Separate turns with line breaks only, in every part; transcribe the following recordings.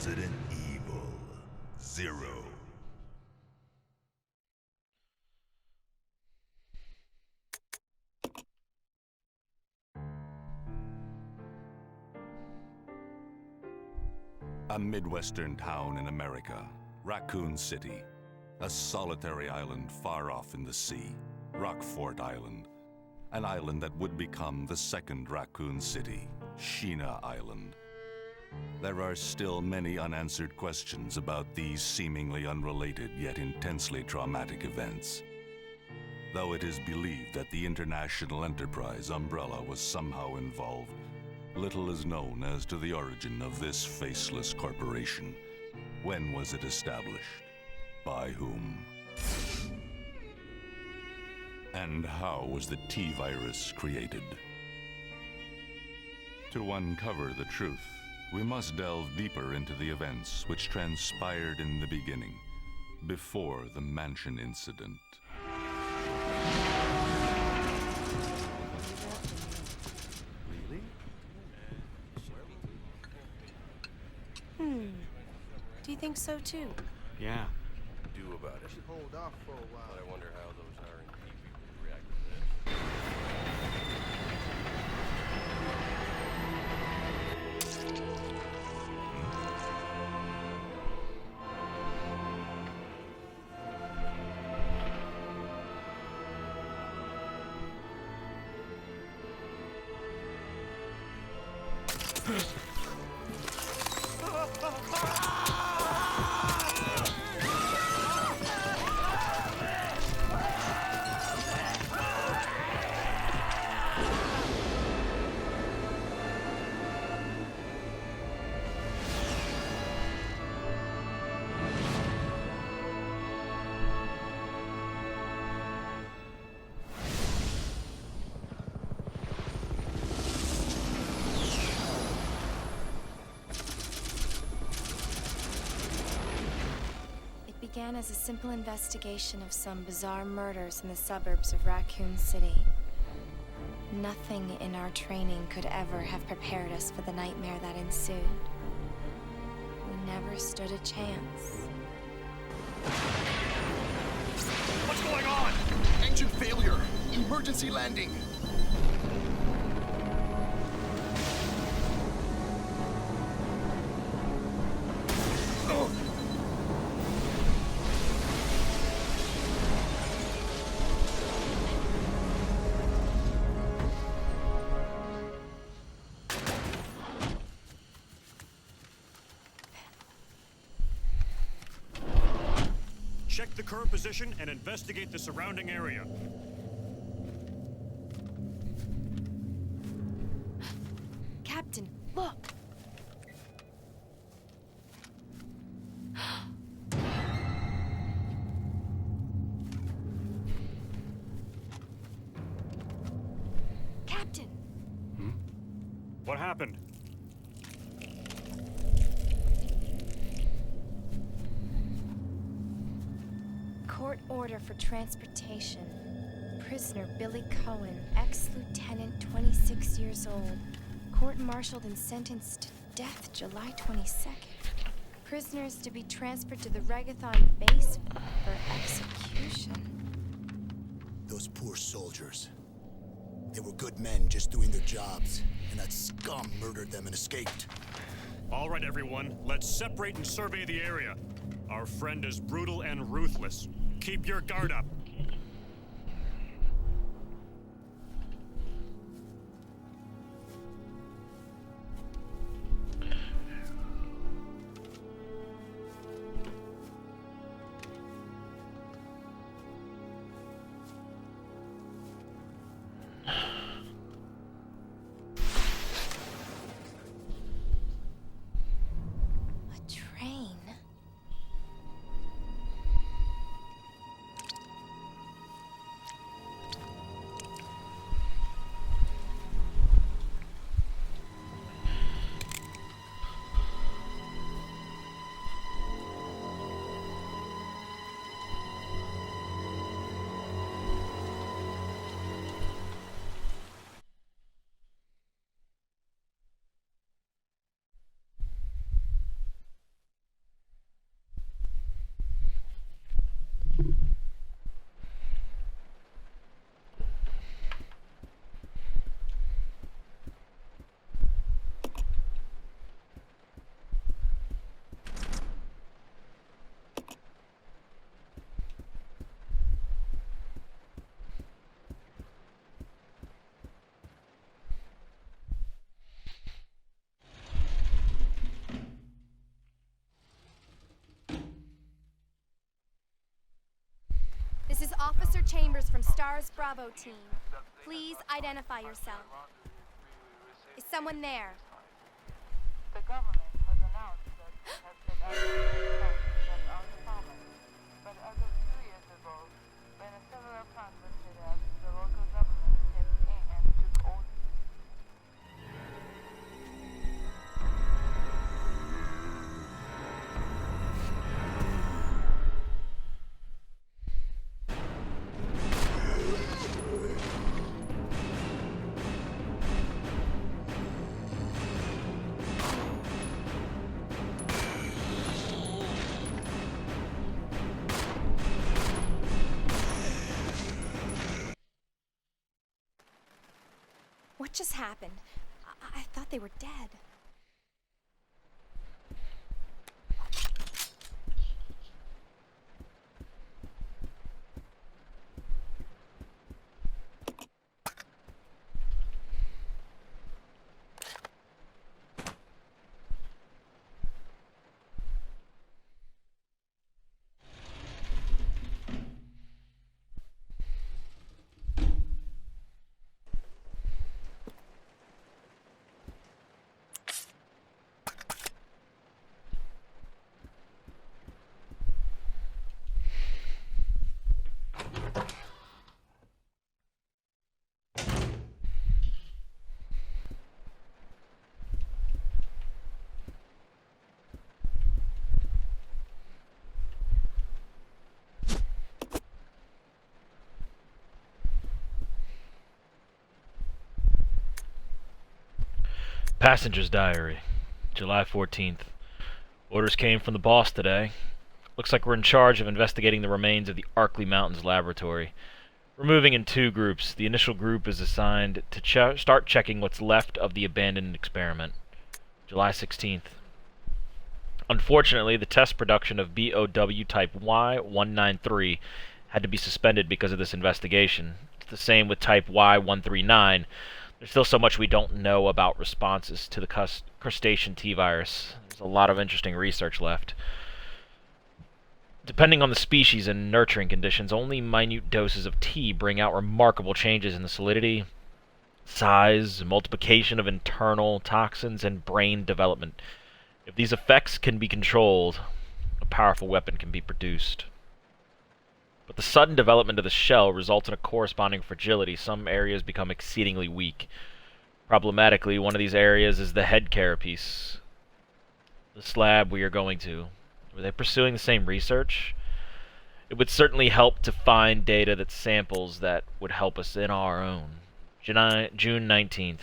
Resident Evil 0.
A Midwestern town in America, Raccoon City. A solitary island far off in the sea, Rockfort Island. An island that would become the second Raccoon City, Sheena Island. There are still many unanswered questions about these seemingly unrelated yet intensely traumatic events. Though it is believed that the International Enterprise umbrella was somehow involved, little is known as to the origin of this faceless corporation. When was it established? By whom? And how was the T-Virus created? To uncover the truth, we must delve deeper into the events which transpired in the beginning, before the Mansion incident.
Do you think so too?
Yeah.
Do about it.
Should hold off for a while.
But I wonder how those R&D people would react to this.
Began as a simple investigation of some bizarre murders in the suburbs of Raccoon City. Nothing in our training could ever have prepared us for the nightmare that ensued. We never stood a chance.
What's going on?
Engine failure! Emergency landing!
Check the current position and investigate the surrounding area.
Captain, look! Captain!
What happened?
Court order for transportation. Prisoner Billy Cohen, ex-lieutenant, 26 years old. Court-martialed and sentenced to death July 22nd. Prisoners to be transferred to the Regathon base for execution.
Those poor soldiers. They were good men just doing their jobs, and that scum murdered them and escaped.
All right, everyone, let's separate and survey the area. Our friend is brutal and ruthless. Keep your guard up.
members from STARS Bravo team. Please identify yourself. Is someone there?
The government has announced that it has set out to our department. But as of 2 years ago, when several plans were set up, the local government stepped in and took over.
What just happened? I thought they were dead.
Passenger's diary, July 14th. Orders came from the boss today. Looks like we're in charge of investigating the remains of the Arkley Mountains laboratory. We're moving in 2 groups. The initial group is assigned to start checking what's left of the abandoned experiment. July 16th. Unfortunately, the test production of BOW Type Y193 had to be suspended because of this investigation. It's the same with Type Y139. There's still so much we don't know about responses to the crustacean T-virus. There's a lot of interesting research left. Depending on the species and nurturing conditions, only minute doses of T bring out remarkable changes in the solidity, size, multiplication of internal toxins, and brain development. If these effects can be controlled, a powerful weapon can be produced. But the sudden development of the shell results in a corresponding fragility. Some areas become exceedingly weak. Problematically, one of these areas is the head carapace. This lab we are going to. Were they pursuing the same research? It would certainly help to find data that samples that would help us in our own. June 19th.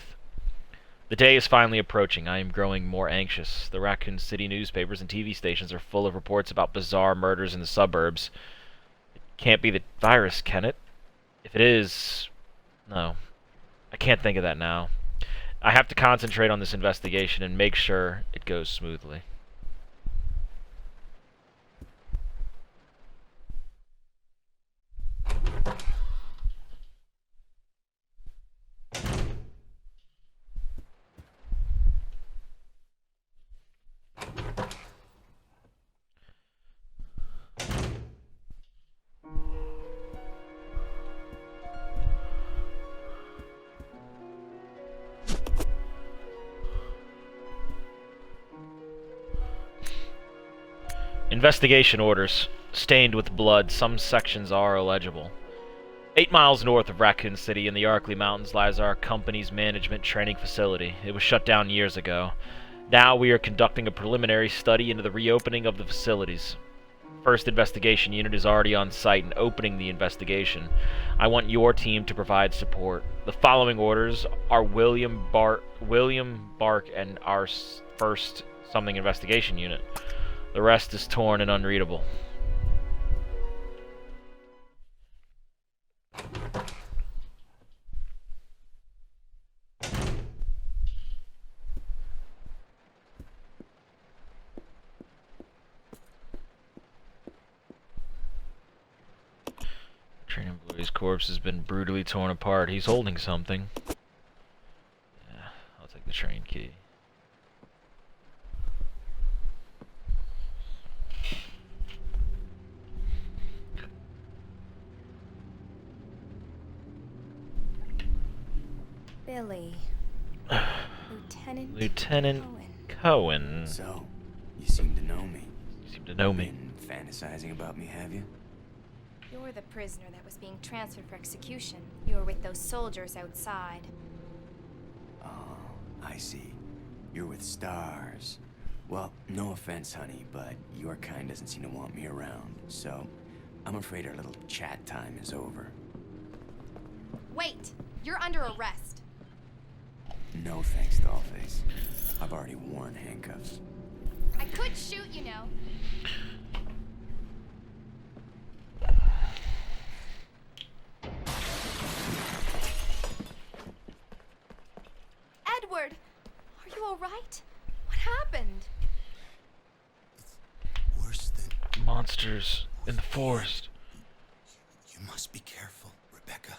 The day is finally approaching. I am growing more anxious. The Raccoon City newspapers and TV stations are full of reports about bizarre murders in the suburbs. Can't be the virus, can it? If it is... no. I can't think of that now. I have to concentrate on this investigation and make sure it goes smoothly. Investigation orders. Stained with blood, some sections are illegible. 8 miles north of Raccoon City in the Arkley Mountains lies our company's management training facility. It was shut down years ago. Now we are conducting a preliminary study into the reopening of the facilities. First investigation unit is already on site and opening the investigation. I want your team to provide support. The following orders are William Bark and our first something investigation unit. The rest is torn and unreadable. Train employee's corpse has been brutally torn apart. He's holding something. Yeah, I'll take the train key.
Billy. Lieutenant
Lieutenant
Cohen.
Cohen.
So, you seem to know me.
You seem to know me.
Been fantasizing about me, have you?
You're the prisoner that was being transferred for execution. You were with those soldiers outside.
Oh, I see. You're with stars. Well, no offense, honey, but your kind doesn't seem to want me around, so I'm afraid our little chat time is over.
Wait! You're under arrest.
No thanks, Dollface. I've already worn handcuffs.
I could shoot, you know. Edward! Are you alright? What happened?
Worse than...
Monsters in the forest.
You must be careful, Rebecca.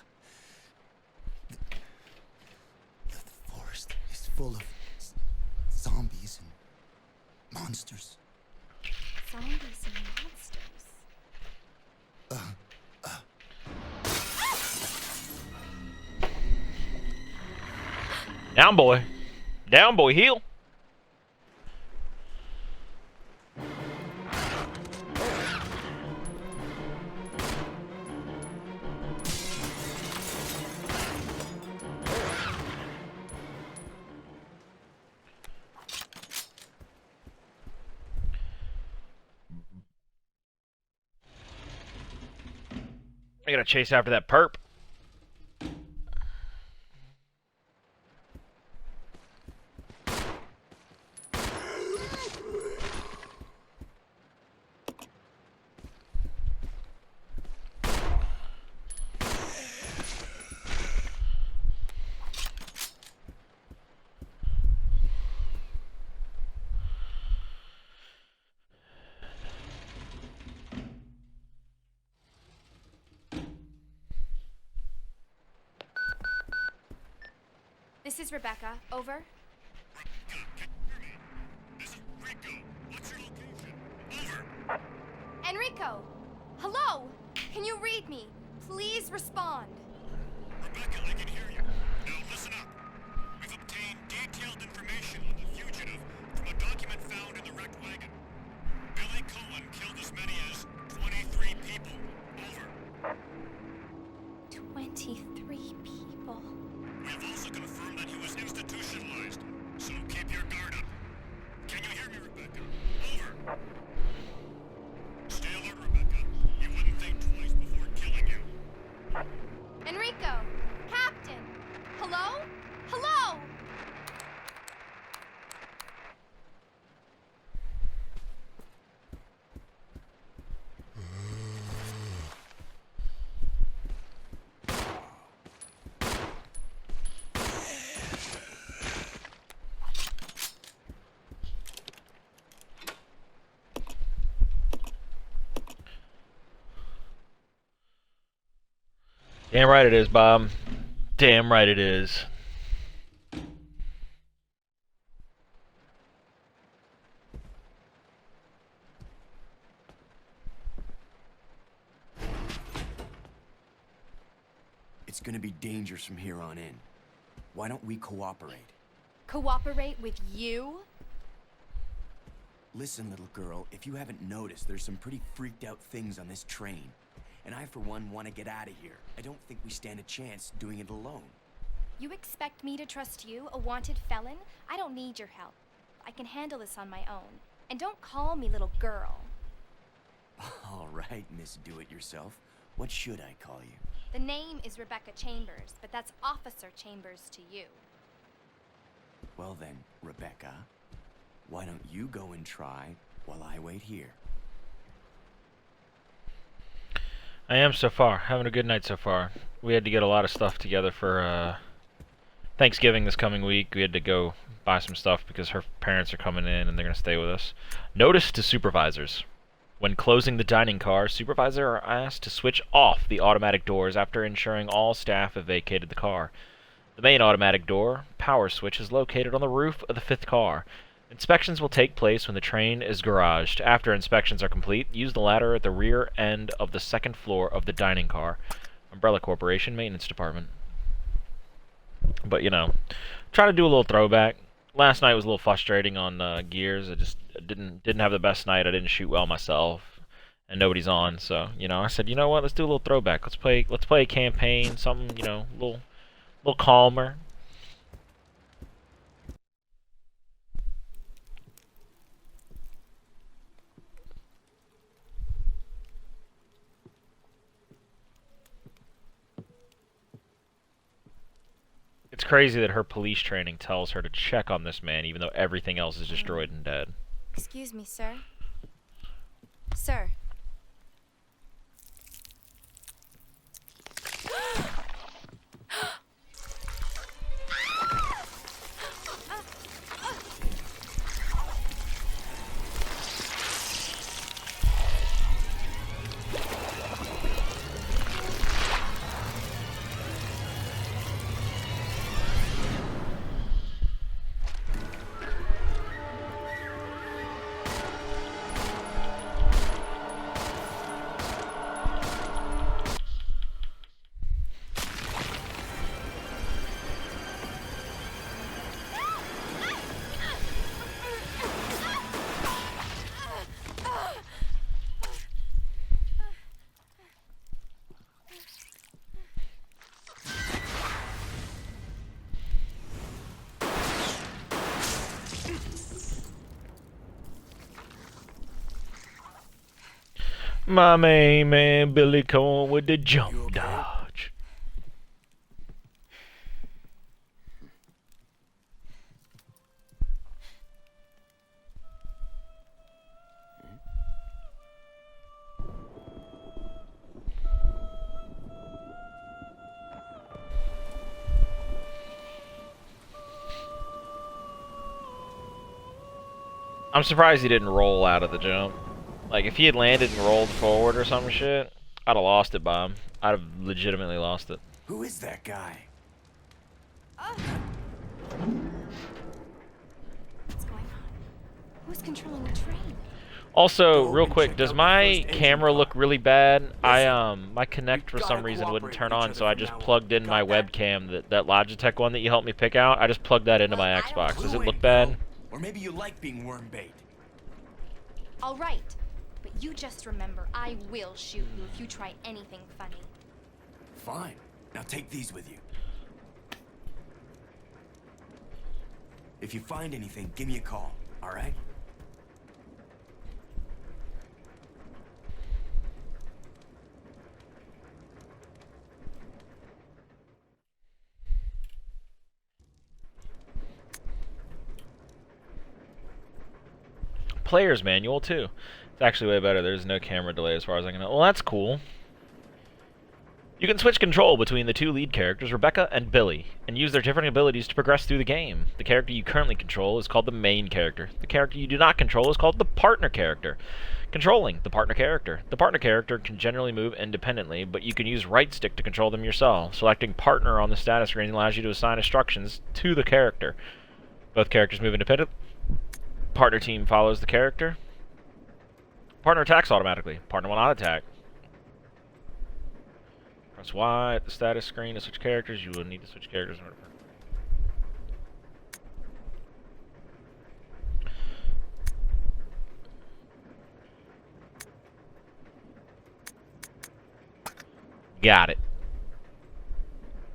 The forest is full of zombies and monsters.
Zombies and monsters.
Down, boy. Down, boy. Heal. I gotta chase after that perp.
This is Rebecca. Over.
This is Rico. What's your location? Over.
Enrico! Hello! Can you read me? Please respond.
Rebecca, I can hear you. Now listen up. We've obtained detailed information on the fugitive from a document found in the wrecked wagon. Billy Cohen killed as many as 23 people. Over.
23 people.
We have also confirmed that he was institutionalized, so keep your guard up. Can you hear me, Rebecca? Over. Stay alert, Rebecca. You wouldn't think twice before killing you.
Enrico! Captain! Hello? Hello!
Damn right it is, Bob. Damn right it is.
It's gonna be dangerous from here on in. Why don't we cooperate?
Cooperate with you?
Listen, little girl, if you haven't noticed, there's some pretty freaked out things on this train. And I, for one, want to get out of here. I don't think we stand a chance doing it alone.
You expect me to trust you, a wanted felon? I don't need your help. I can handle this on my own. And don't call me little girl.
All right, Miss Do-It-Yourself. What should I call you?
The name is Rebecca Chambers, but that's Officer Chambers to you.
Well then, Rebecca, why don't you go and try while I wait here?
I am so far. Having a good night so far. We had to get a lot of stuff together for Thanksgiving this coming week. We had to go buy some stuff because her parents are coming in and they're going to stay with us. Notice to supervisors. When closing the dining car, supervisors are asked to switch off the automatic doors after ensuring all staff have vacated the car. The main automatic door, power switch, is located on the roof of the 5th car. Inspections will take place when the train is garaged. After inspections are complete, use the ladder at the rear end of the 2nd floor of the dining car. Umbrella Corporation Maintenance Department. But, you know, try to do a little throwback. Last night was a little frustrating on Gears. I just didn't have the best night. I didn't shoot well myself, and nobody's on. So, you know, I said, you know what? Let's do a little throwback. Let's play a campaign, something, you know, a little calmer. It's crazy that her police training tells her to check on this man, even though everything else is destroyed and dead.
Excuse me, sir. Sir.
My main man, Billy Coen with the jump dodge. I'm surprised he didn't roll out of the jump. Like, if he had landed and rolled forward or some shit, I'd have lost it by him. I'd have legitimately lost it.
Who is that guy?
What's going on? Who's controlling the train?
Also, real quick, does my camera look really bad? My Kinect for some reason wouldn't turn on, so I just plugged in my webcam, that Logitech one that you helped me pick out. I just plugged that into my Xbox. Does it look bad?
Or maybe you like being worm bait.
All right. But you just remember, I will shoot you if you try anything funny.
Fine. Now take these with you. If you find anything, give me a call, all right?
Player's manual, too. It's actually way better. There's no camera delay as far as I can know. Well, that's cool. You can switch control between the two lead characters, Rebecca and Billy, and use their different abilities to progress through the game. The character you currently control is called the main character. The character you do not control is called the partner character. Controlling the partner character. The partner character can generally move independently, but you can use right stick to control them yourself. Selecting partner on the status screen allows you to assign instructions to the character. Both characters move independently. Partner team follows the character. Partner attacks automatically. Partner will not attack. Press Y at the status screen to switch characters. You will need to switch characters in order Got it.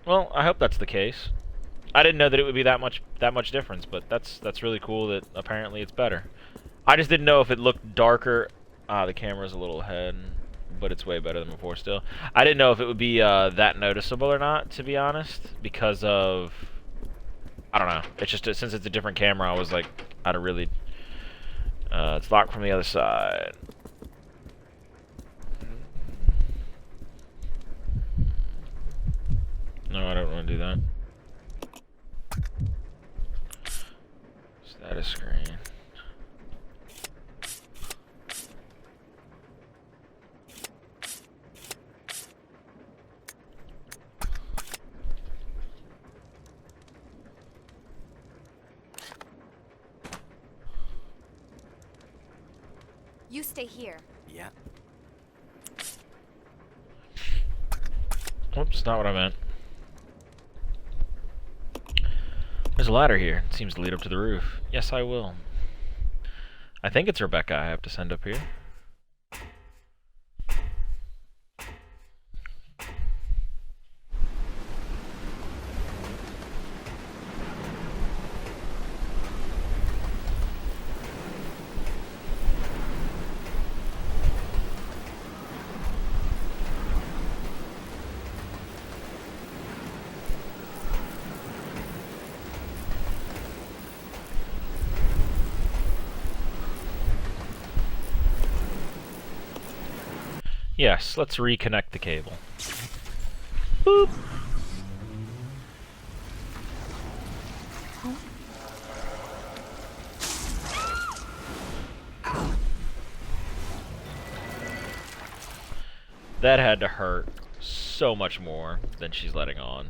Well, I hope that's the case. I didn't know that it would be that much difference, but that's really cool that apparently it's better. I just didn't know if it looked darker. The camera's a little ahead, but it's way better than before still. I didn't know if it would be that noticeable or not, to be honest, because of, I don't know. It's just since it's a different camera, I was like, I'd really. It's locked from the other side. No, I don't want to do that. Status screen.
You stay here.
Yeah.
Oops, not what I meant. There's a ladder here. It seems to lead up to the roof. Yes, I will. I think it's Rebecca I have to send up here. Yes, let's reconnect the cable. Boop. That had to hurt so much more than she's letting on.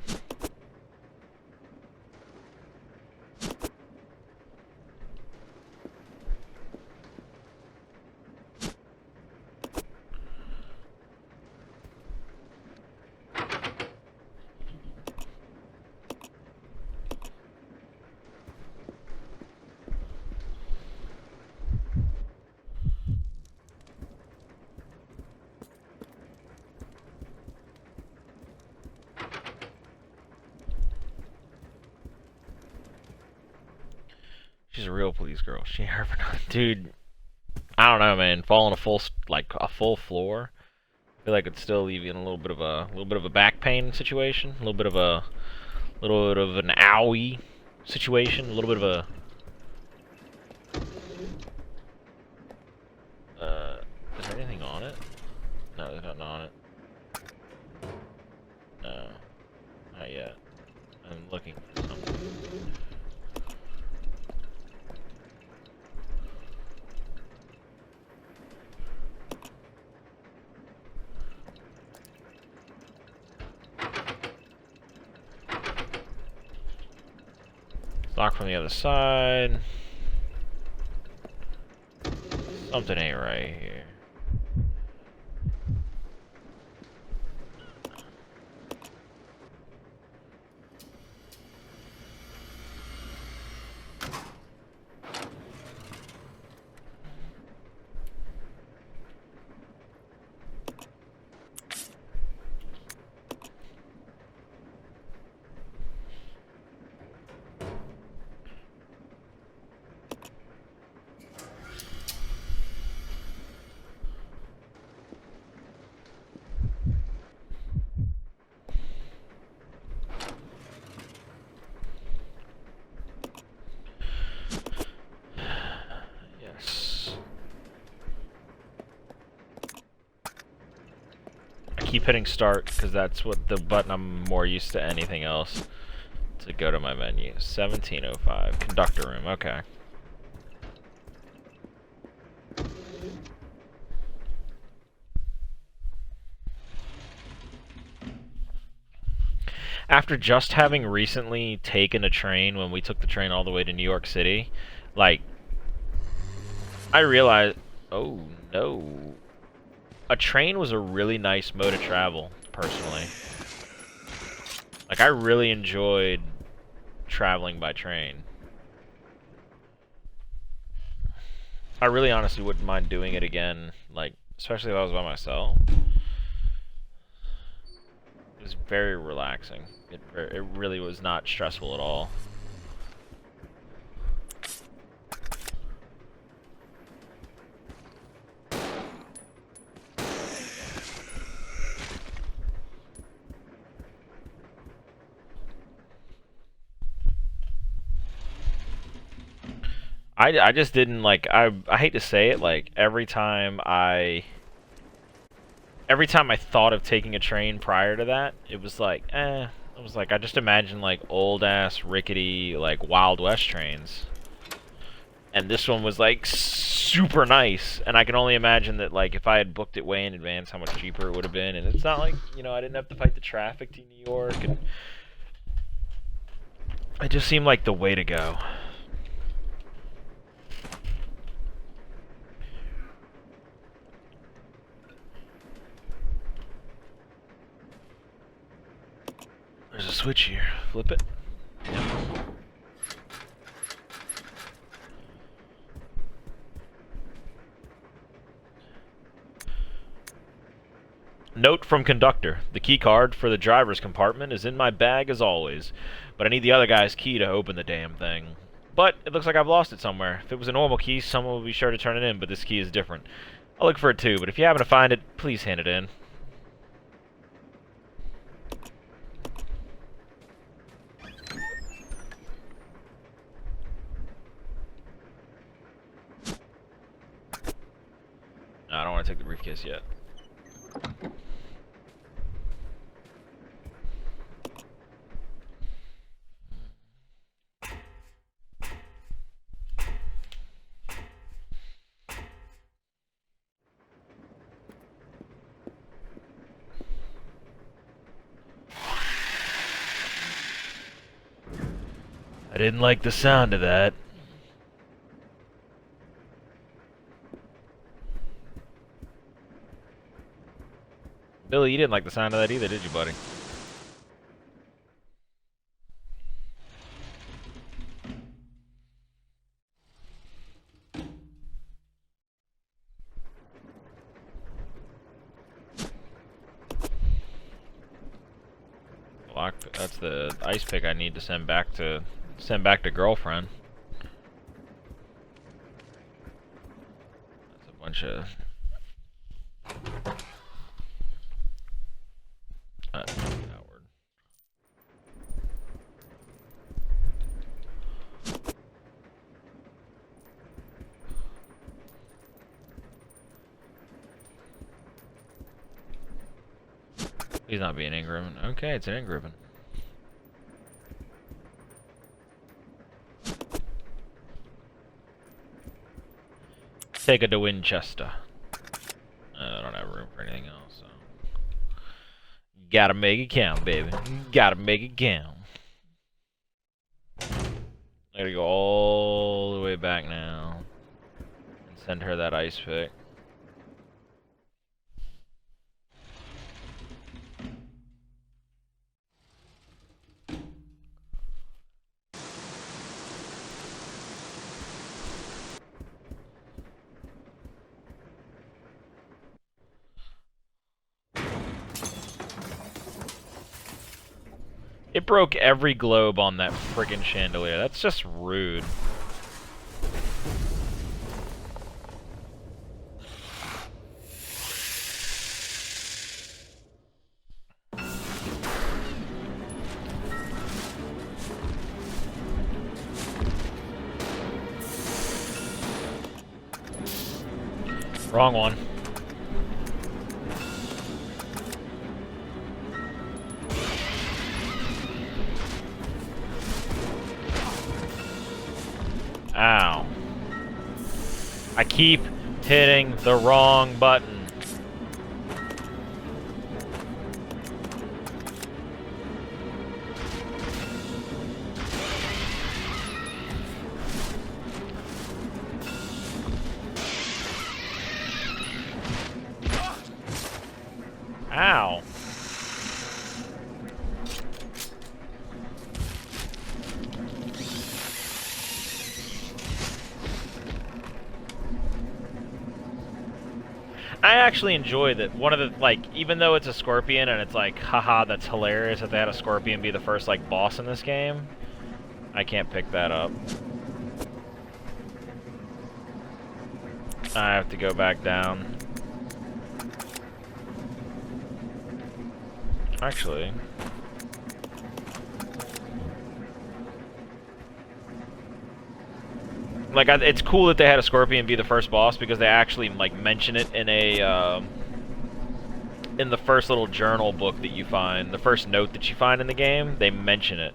She's a real police girl. She ever dude. I don't know, man. Falling a full floor, I feel like it'd still leave you in a little bit of a back pain situation, a little bit of an owie situation, a little bit of a. Is there anything on it? No, there's nothing on it. No, not yet. I'm looking for something. Lock from the other side. Something ain't right here. Keep hitting start because that's what the button I'm more used to anything else to go to my menu. 1705 conductor room. Okay. After just having recently taken a train when we took the train all the way to New York City, like I realized, oh no. A train was a really nice mode of travel, personally. Like, I really enjoyed traveling by train. I really honestly wouldn't mind doing it again, like, especially if I was by myself. It was very relaxing. It really was not stressful at all. I just didn't like I hate to say it, like every time I thought of taking a train prior to that, it was like I just imagined like old ass rickety like Wild West trains. And this one was like super nice, and I can only imagine that like if I had booked it way in advance how much cheaper it would have been. And it's not like, you know, I didn't have to fight the traffic to New York, and it just seemed like the way to go. There's a switch here. Flip it. Yep. Note from conductor. The key card for the driver's compartment is in my bag as always, but I need the other guy's key to open the damn thing. But it looks like I've lost it somewhere. If it was a normal key, someone would be sure to turn it in, but this key is different. I'll look for it too, but if you happen to find it, please hand it in. No, I don't want to take the briefcase yet. I didn't like the sound of that. Billy, you didn't like the sound of that either, did you, buddy? Lock. That's the ice pick I need to send back to girlfriend. That's a bunch of. Howard. He's not being Ingram. Okay, it's an Ingram. Take it to Winchester. I don't have room for anything else, so. Gotta make it count, baby. Gotta make it count. I gotta go all the way back now and send her that ice pick. It broke every globe on that friggin' chandelier. That's just rude. Wrong one. Ow. I keep hitting the wrong button. Ow. I actually enjoy that one of the, like, even though it's a scorpion and it's like, haha, that's hilarious that they had a scorpion be the first, like, boss in this game. I can't pick that up. I have to go back down. Actually. Like, it's cool that they had a scorpion be the first boss because they actually, like, mention it in a, in the first little journal book that you find, the first note that you find in the game, they mention it.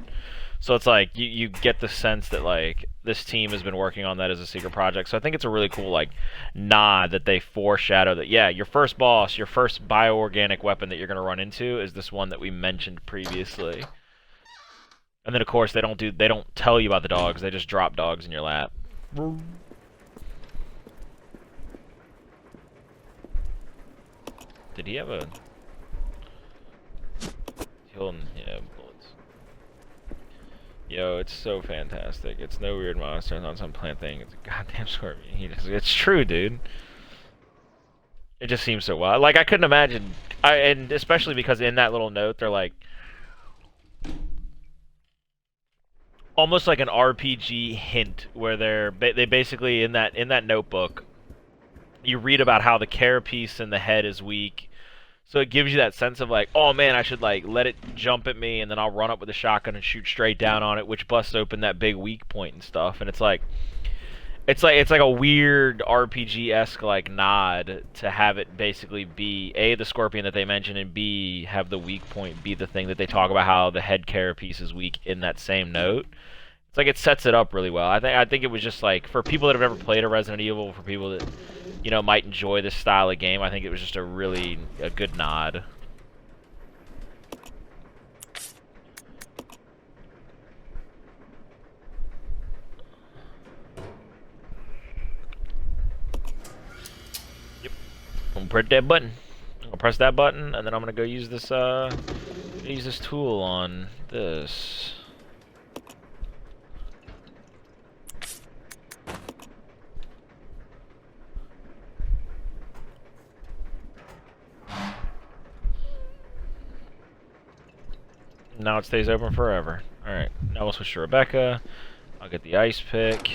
So it's like, you get the sense that, like, this team has been working on that as a secret project. So I think it's a really cool, like, nod that they foreshadow that, yeah, your first boss, your first bioorganic weapon that you're going to run into is this one that we mentioned previously. And then, of course, they don't tell you about the dogs, they just drop dogs in your lap. Did he have a... Yeah, bullets. Yo, it's so fantastic. It's no weird monster, it's not some plant thing. It's a goddamn scorpion. It's true, dude. It just seems so wild. Like, I couldn't imagine And especially because in that little note, they're like almost like an RPG hint, where they basically in that notebook, you read about how the carapace in the head is weak, so it gives you that sense of like, oh man, I should like let it jump at me, and then I'll run up with a shotgun and shoot straight down on it, which busts open that big weak point and stuff. And it's like a weird RPG-esque like nod to have it basically be A, the scorpion that they mentioned, and B, have the weak point be the thing that they talk about how the head carapace is weak in that same note. It's like it sets it up really well. I think it was just like, for people that have never played a Resident Evil, for people that, you know, might enjoy this style of game, I think it was just a good nod. Yep. I'm gonna press that button. I'm gonna press that button, and then I'm gonna go use this tool on this. Now it stays open forever. Alright, now we'll switch to Rebecca. I'll get the ice pick.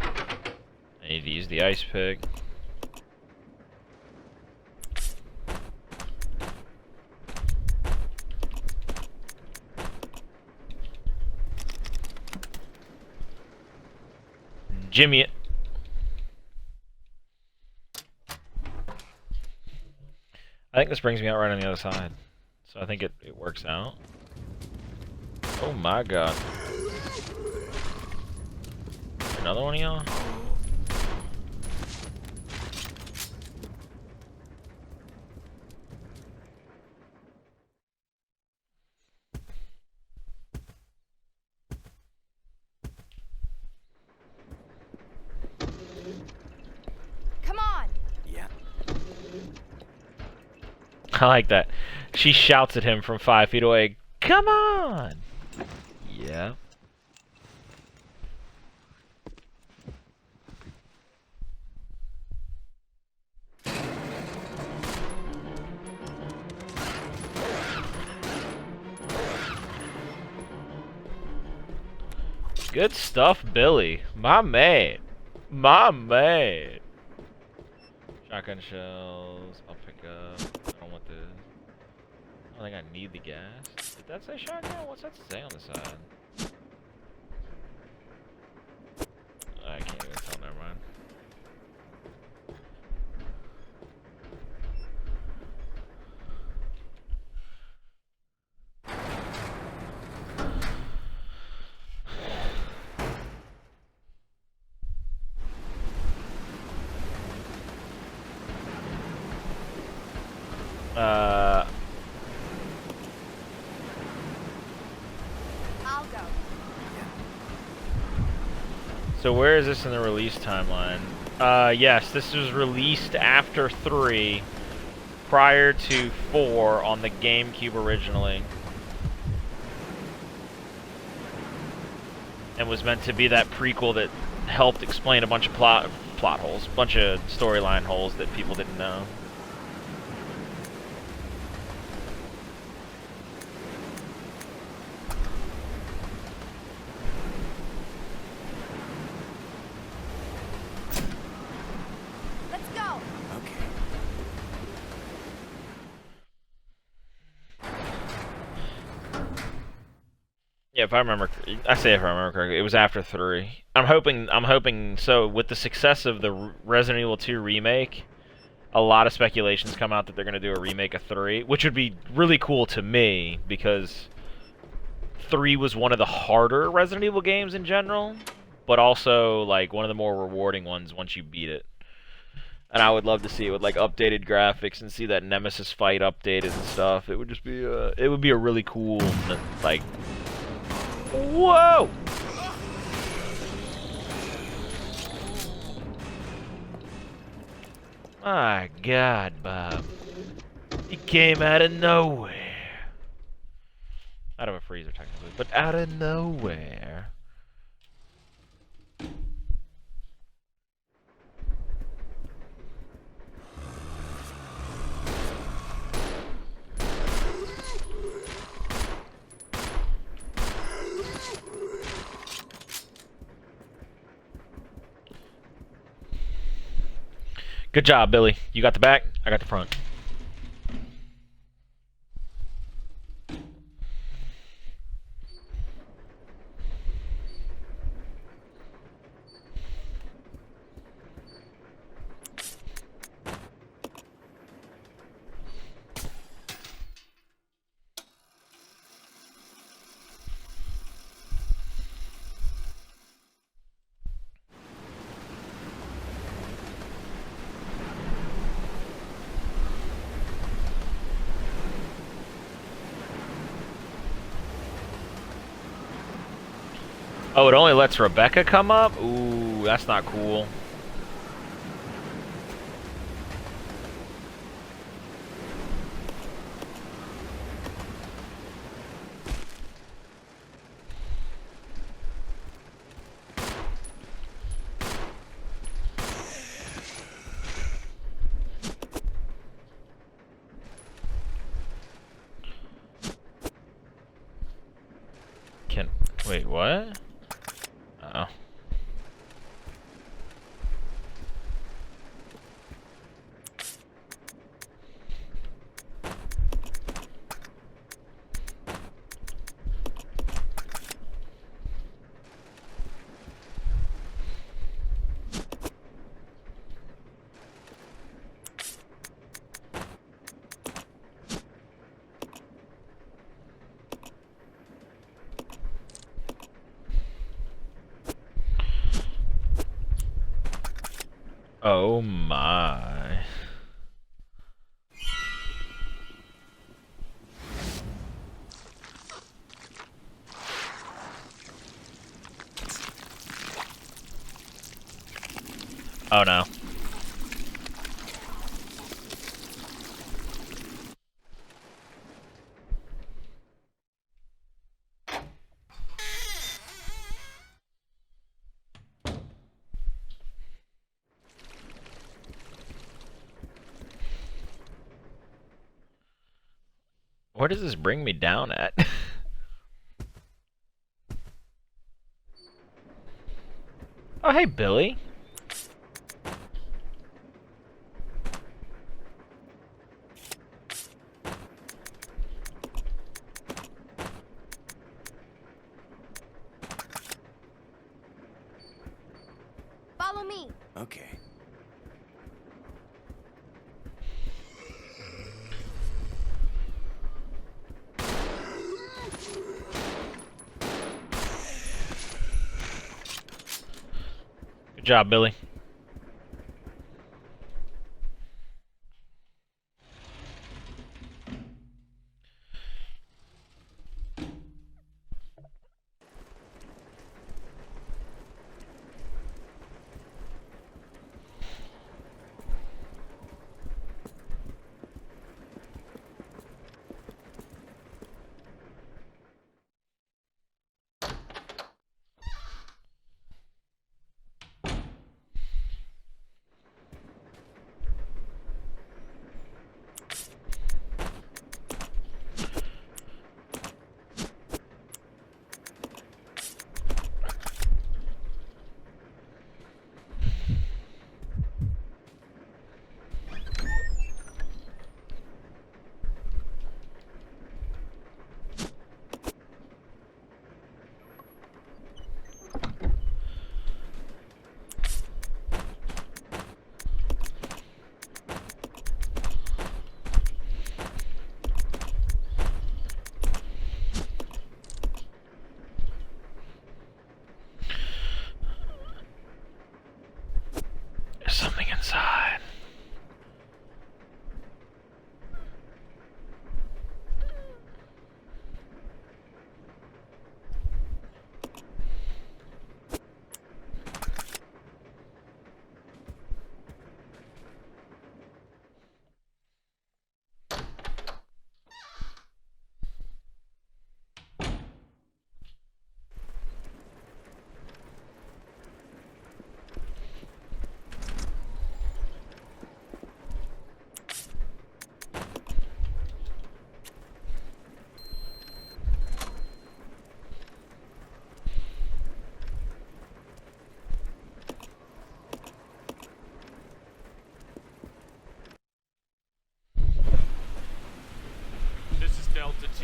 I need to use the ice pick. Jimmy it. I think this brings me out right on the other side. So I think it works out. Oh my god. Another one of y'all? I like that. She shouts at him from 5 feet away, "Come on!" Yeah. Good stuff, Billy. My man. My man. Shotgun shells. I'll pick up. I don't want the... I don't think I need the gas. Did that say shotgun? What's that say on the side? I can't even tell. Never mind.
I'll go.
So where is this in the release timeline? Yes, this was released after 3, prior to 4 on the GameCube originally. And was meant to be that prequel that helped explain a bunch of plot holes, a bunch of storyline holes that people didn't know.
Let's go.
Okay.
Yeah, if I remember correctly, it was after 3. I'm hoping, so with the success of the Resident Evil 2 remake, a lot of speculations come out that they're going to do a remake of 3, which would be really cool to me, because 3 was one of the harder Resident Evil games in general, but also, like, one of the more rewarding ones once you beat it. And I would love to see it with, like, updated graphics and see that Nemesis fight updated and stuff. It would just be, it would be a really cool, like... Whoa! My God, Bob. He came out of nowhere. Out of a freezer, technically, but out of nowhere. Good job, Billy. You got the back, I got the front. Oh, it only lets Rebecca come up? Ooh, that's not cool. Wait, what? Uh-oh. Oh my. Oh no. Where does this bring me down at? Oh, hey, Billy.
Follow me.
Okay.
Good job, Billy.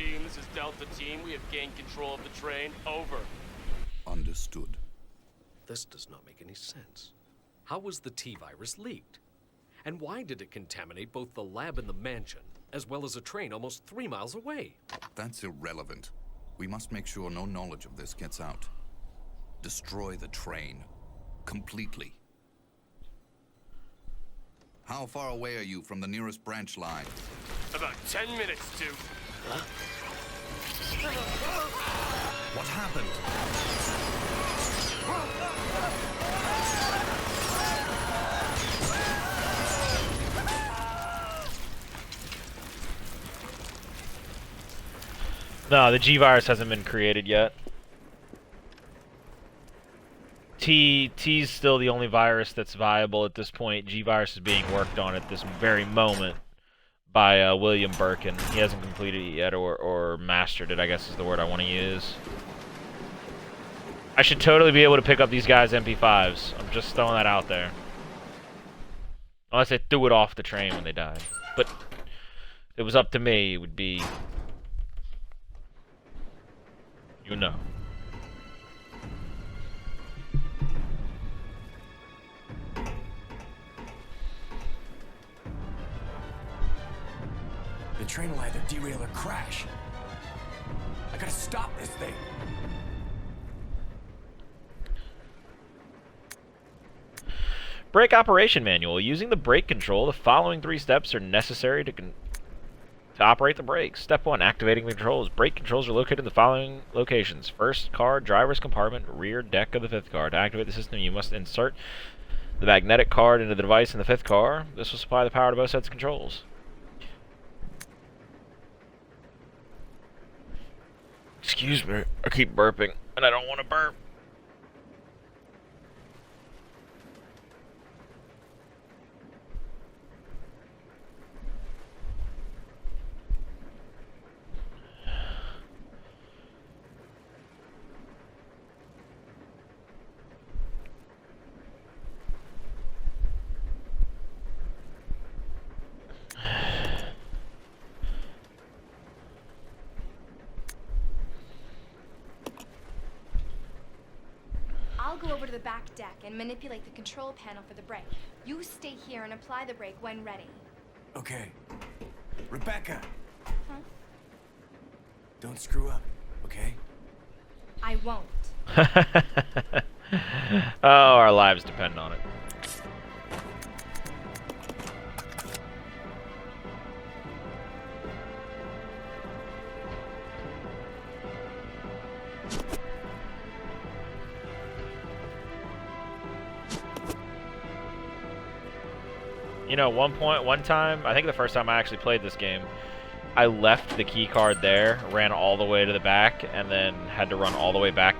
team, this is Delta team. We have gained control of the train. Over.
Understood.
This does not make any sense. How was the T-virus leaked? And why did it contaminate both the lab and the mansion, as well as a train almost 3 miles away?
That's irrelevant. We must make sure no knowledge of this gets out. Destroy the train. Completely. How far away are you from the nearest branch line?
About 10 minutes to...
What happened?
No, the G-Virus hasn't been created yet. T's still the only virus that's viable at this point. G-Virus is being worked on at this very moment by William Birkin. He hasn't completed it yet or mastered it, I guess is the word I want to use. I should totally be able to pick up these guys' MP5s. I'm just throwing that out there. Unless they threw it off the train when they died. But if it was up to me, it would be... You know.
The train will either derail or crash. I gotta stop this thing.
Brake operation manual. Using the brake control, the following 3 steps are necessary to operate the brakes. Step 1, activating the controls. Brake controls are located in the following locations. First car, driver's compartment, rear deck of the 5th car. To activate the system, you must insert the magnetic card into the device in the 5th car. This will supply the power to both sets of controls. Excuse me, I keep burping, and I don't want to burp.
I'll go over to the back deck and manipulate the control panel for the brake. You stay here and apply the brake when ready.
Okay. Rebecca!
Huh?
Don't screw up, okay?
I won't.
Oh, our lives depend on it. You know, one time, I think the first time I actually played this game, I left the key card there, ran all the way to the back, and then had to run all the way back.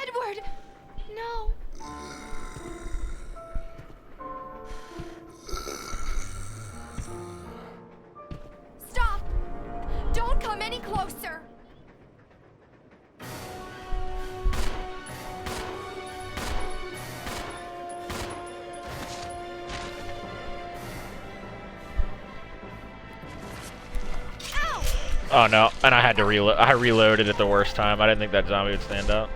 Edward! No! Stop! Don't come any closer!
Oh no, and I had to reload. I reloaded at the worst time. I didn't think that zombie would stand up.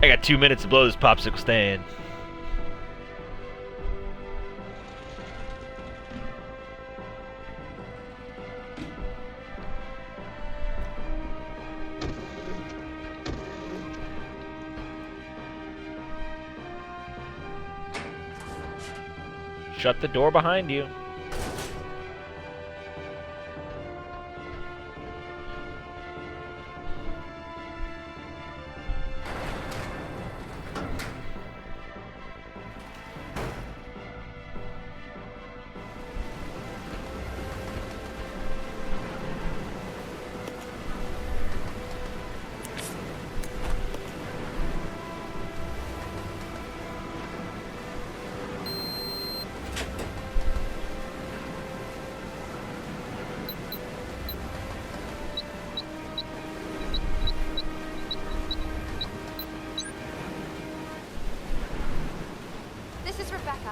I got 2 minutes to blow this popsicle stand. Shut the door behind you.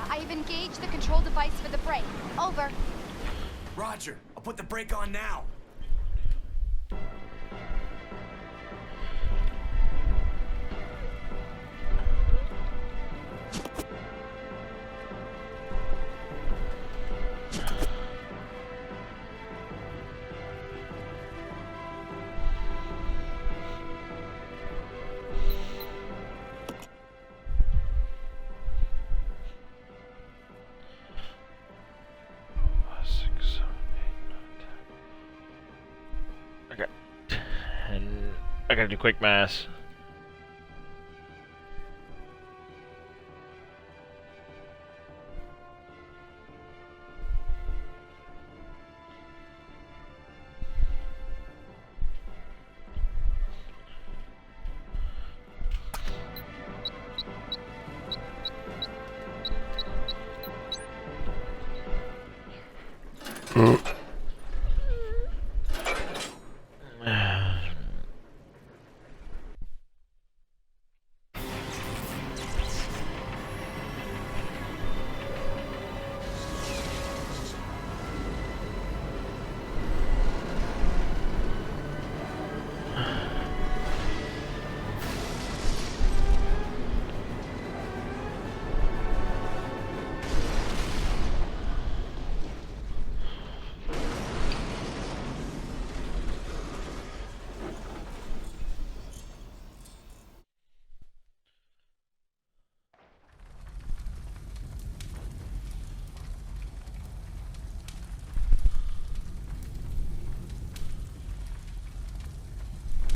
I've engaged the control device for the brake. Over.
Roger. I'll put the brake on now.
I gotta do quick mass.